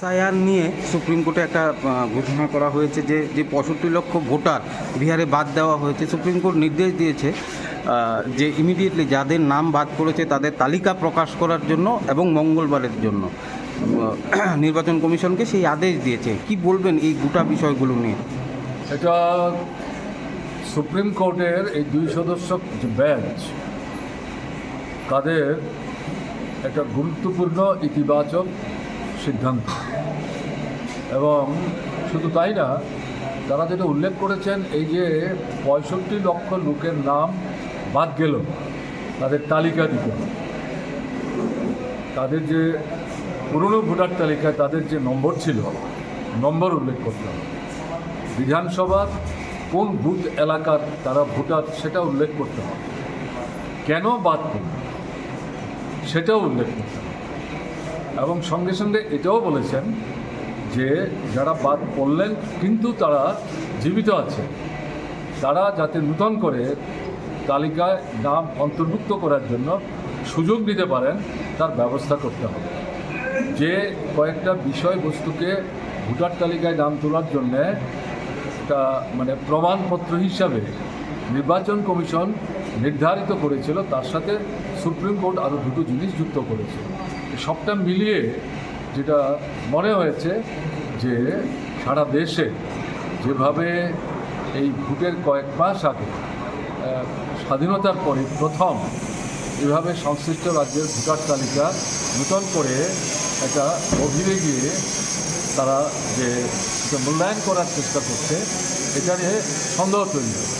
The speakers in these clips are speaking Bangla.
এসআইআর নিয়ে সুপ্রিম কোর্টে একটা ঘোষণা করা হয়েছে যে 65 লক্ষ ভোটার বিহারে বাদ দেওয়া হয়েছে। সুপ্রিম কোর্ট নির্দেশ দিয়েছে যে ইমিডিয়েটলি যাদের নাম বাদ পড়েছে তাদের তালিকা প্রকাশ করার জন্য এবং মঙ্গলবারের জন্য নির্বাচন কমিশনকে সেই আদেশ দিয়েছে। কি বলবেন এই গোটা বিষয়গুলো নিয়ে? এটা সুপ্রিম কোর্টের এই 2 সদস্য যে বেঞ্চ, তাদের একটা গুরুত্বপূর্ণ ইতিবাচক সিদ্ধান্ত। এবং শুধু তাই না, তারা যেটা উল্লেখ করেছেন, এই যে 65 লক্ষ লোকের নাম বাদ গেল, তাদের তালিকা দিতে হবে। তাদের যে পুরনো ভোটার তালিকায় তাদের যে নম্বর ছিল, নম্বর উল্লেখ করতে হবে। বিধানসভার কোন বুথ এলাকার তারা ভোটার সেটা উল্লেখ করতে হবে। কেন বাদ পড়ল সেটাও উল্লেখ করতে হবে। এবং সঙ্গে সঙ্গে এটাও বলেছেন যে যারা বাদ পড়লেন কিন্তু তারা জীবিত আছে, তারা যাতে নূতন করে তালিকায় নাম অন্তর্ভুক্ত করার জন্য সুযোগ নিতে পারেন তার ব্যবস্থা করতে হবে। যে কয়েকটা বিষয়বস্তুকে ভোটার তালিকায় নাম তোলার জন্যে একটা প্রমাণপত্র হিসাবে নির্বাচন কমিশন নির্ধারিত করেছিল, তার সাথে সুপ্রিম কোর্ট আরও 2টো জিনিস যুক্ত করেছে। সবটা মিলিয়ে যেটা মনে হয়েছে যে সারা দেশে যেভাবে এই ভোটের কয়েক মাস আগে স্বাধীনতার পরে প্রথম এভাবে সংশ্লিষ্ট রাজ্যের ভোটার তালিকা নূতন করে একটা অভিযোগে গিয়ে তারা যে মূল্যায়ন করার চেষ্টা করছে, এটা নিয়ে সন্দেহ তৈরি হয়,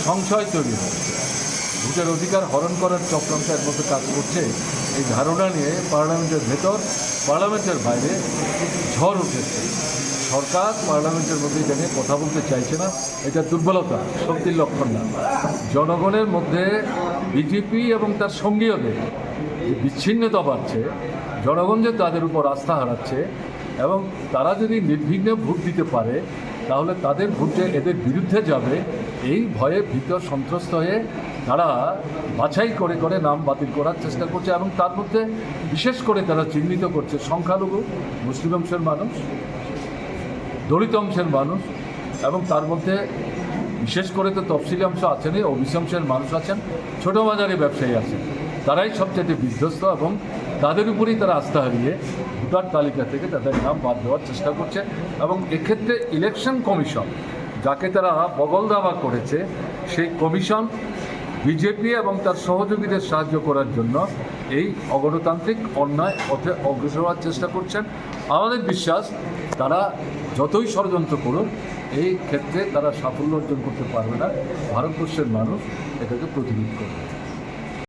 সংশয় তৈরি হয়। ভোটের অধিকার হরণ করার চক্রান্তের মধ্যে কাজ করছে, এই ধারণা নিয়ে পার্লামেন্টের ভেতর, পার্লামেন্টের বাইরে ঝড় উঠেছে। সরকার পার্লামেন্টের মধ্যে এটা নিয়ে কথা বলতে চাইছে না, এটা দুর্বলতা, শক্তির লক্ষণ না। জনগণের মধ্যে বিজেপি এবং তার সঙ্গীয়দের যে বিচ্ছিন্নতা বাড়ছে, জনগণ যে তাদের উপর আস্থা হারাচ্ছে, এবং তারা যদি নির্বিঘ্নে ভোট দিতে পারে তাহলে তাদের ভোট যে এদের বিরুদ্ধে যাবে, এই ভয়ে ভীত সন্ত্রস্ত হয়ে তারা বাছাই করে করে নাম বাতিল করার চেষ্টা করছে। এবং তার মধ্যে বিশেষ করে তারা চিহ্নিত করছে সংখ্যালঘু মুসলিম অংশের মানুষ, দলিত অংশের মানুষ, এবং তার মধ্যে বিশেষ করে তো তফসিলি অংশ আছেনই, ওবিসি অংশের মানুষ আছেন, ছোটো মাঝারি ব্যবসায়ী আছেন। তারাই সবচেয়ে বিধ্বস্ত এবং তাদের উপরেই তারা আস্থা হারিয়ে ভোটার তালিকা থেকে তাদের নাম বাদ দেওয়ার চেষ্টা করছে। এবং এক্ষেত্রে ইলেকশন কমিশন, যাকে তারা বগল দাবা করেছে, সেই কমিশন বিজেপি এবং তার সহযোগীদের সাহায্য করার জন্য এই অগণতান্ত্রিক অন্যায় পথে অগ্রসর হওয়ার চেষ্টা করছেন। আমাদের বিশ্বাস তারা যতই ষড়যন্ত্র করুন, এই ক্ষেত্রে তারা সাফল্য অর্জন করতে পারবে না। ভারতবর্ষের মানুষ এটাকে প্রতিরোধ করবে।